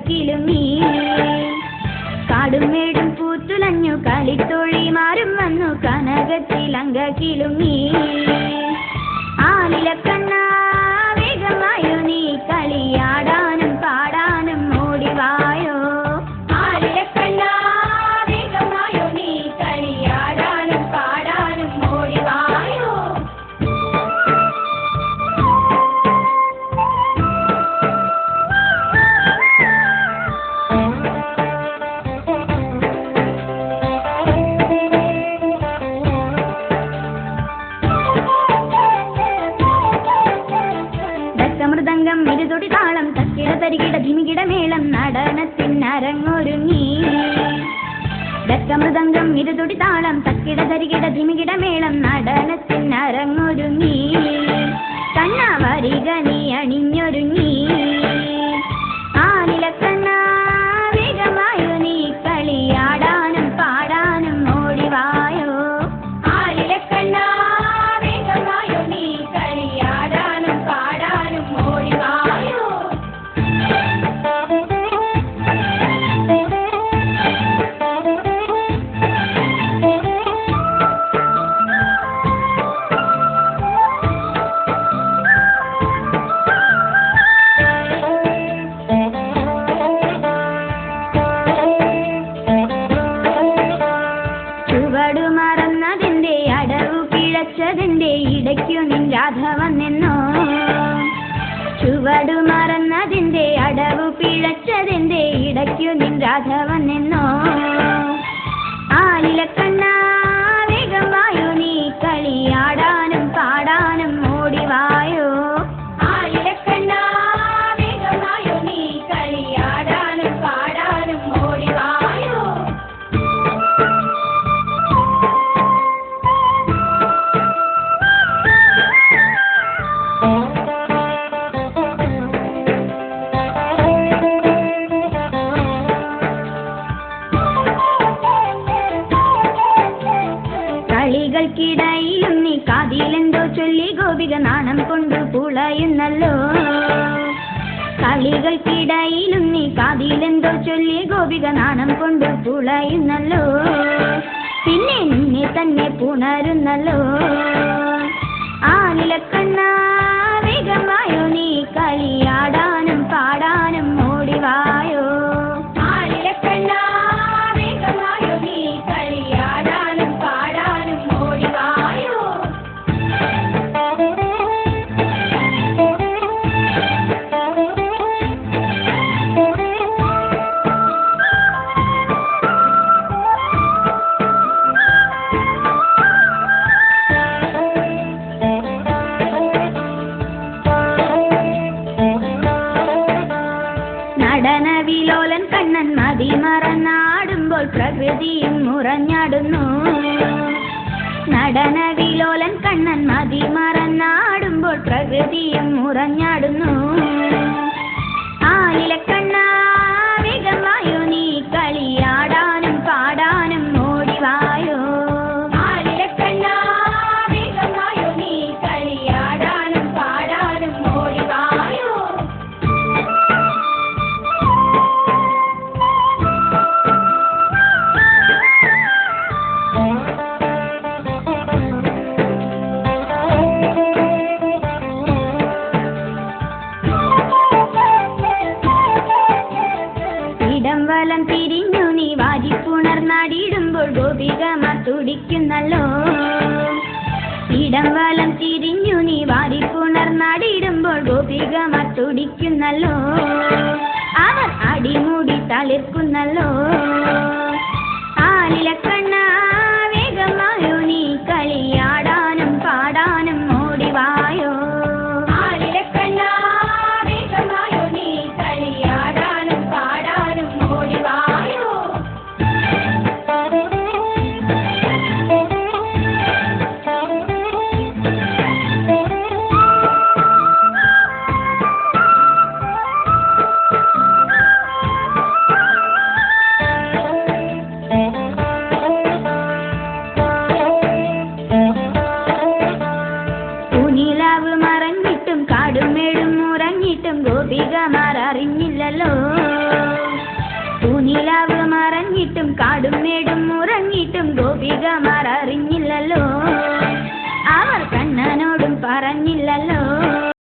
കിലുങ്ങി കാടുമേടും പൂത്തുലഞ്ഞു കളിത്തോഴിമാരും വന്നു കനകത്തിലങ്ക കിലുങ്ങി ആലിലക്കണ്ണ വേഗമായോ നീ കളിയാടാനും പാടാനും ഓടിവായോ ആലിലക്കണ്ണ വേഗമായോ നീ കളിയാടാനും പാടാനും ഓടിവായോ മൃദംഗം ഇരുതൊടി താളം തക്കിട തരികിട ധിമികിട മേളം നടനത്തിനരങ്ങൊരുങ്ങി മൃദംഗം ഇരുതൊടി താളം തക്കിട തരികിട ധിമികിട മേളം നടനത്തിനരങ്ങൊരുങ്ങി കണ്ണാ വരിക നീ അണിഞ്ഞൊരുങ്ങി ആനിലക്കണ്ണാ വേഗമായോ നീ കളിയാടാനും പാടാനും ഓടിവായോ ആനിലക്കണ്ണാ വേഗമായോ നീ കളിയാടാനും പാടാനും ഓടിവായോ മറന്നതിന്റെ അടവു പിഴച്ചതിന്റെ ഇടയ്ക്കു നിൻ രാധ വന്നെന്നോ ചുവടു മറന്നതിന്റെ അടവു പിഴച്ചതിന്റെ ഇടയ്ക്കു നിൻ രാധ വന്നെന്നോ ആലിലക്കണ്ണാ വേഗമായോ നീ കളിയാടാനും പാടാനും ഓടിവായോ ആലിലക്കണ്ണാ വേഗമായോ നീ കളിയാടാനും പാടാനും ഓടിവായോ കളികൾക്കിടയിലും നീ കാതിലെന്തോ ചൊല്ലി ഗോപിക നാണം കൊണ്ടു പുളയുന്നല്ലോ കളികൾക്കിടയിലും നീ കാതിലെന്തോ ചൊല്ലി ഗോപിക നാണം കൊണ്ടു പുളയുന്നല്ലോ പിന്നെ നിന്നെ തന്നെ പുണരുന്നല്ലോ ആനിലക്കണ്ണാ വേഗമായോ നീ കളിയാടാനും പാടാനും ഓടിവായോ ആനിലക്കണ്ണാ വേഗമായോ നീ കളിയാടാനും പാടാനും ഓടിവായോ നടനവിലോലൻ കണ്ണൻ മതി മറന്നാടുമ്പോൾ പ്രകൃതിയും മുറഞ്ഞാടുന്നു നടനവിലോലൻ കണ്ണൻ മതി മറന്നാടുമ്പോൾ പ്രകൃതിയും മുറഞ്ഞാടുന്നു ആനിലക്കണ്ണാ വേഗമായോ നീ കളിയാടാനും പാടാനും ഓടിവായോ ആനിലക്കണ്ണാ വേഗമായോ നീ കളിയാടാനും പാടാനും ഓടിവായോ ഇടം വലം തിരിഞ്ഞു നീ വാരിപ്പുണർന്നാടിയിടുമ്പോൾ ഗോപികമാർ തുടിക്കുന്നല്ലോ ഇടം വലം തിരിഞ്ഞു നീ വാരിപ്പുണർന്നാടിയിടുമ്പോൾ ഗോപികമാർ തുടിക്കുന്നല്ലോ അവർ അടിമുടി തളിർക്കുന്നല്ലോ ആനിലക്കണ്ണാ വേഗമായോ നീ കളിയാടാനും പാടാനും ഓടിവായോ ആനിലക്കണ്ണാ വേഗമായോ നീ കളിയാടാനും പാടാനും ഓടിവായോ നിലാവ് മറഞ്ഞിട്ടും കാടുമേടും ഉറങ്ങിയിട്ടും ഗോപികമാർ അറിഞ്ഞില്ലല്ലോ നിലാവ് മറഞ്ഞിട്ടും കാടുമേടും ഉറങ്ങിയിട്ടും ഗോപികമാർ അറിഞ്ഞില്ലല്ലോ അവർ കണ്ണനോടും പറഞ്ഞില്ലല്ലോ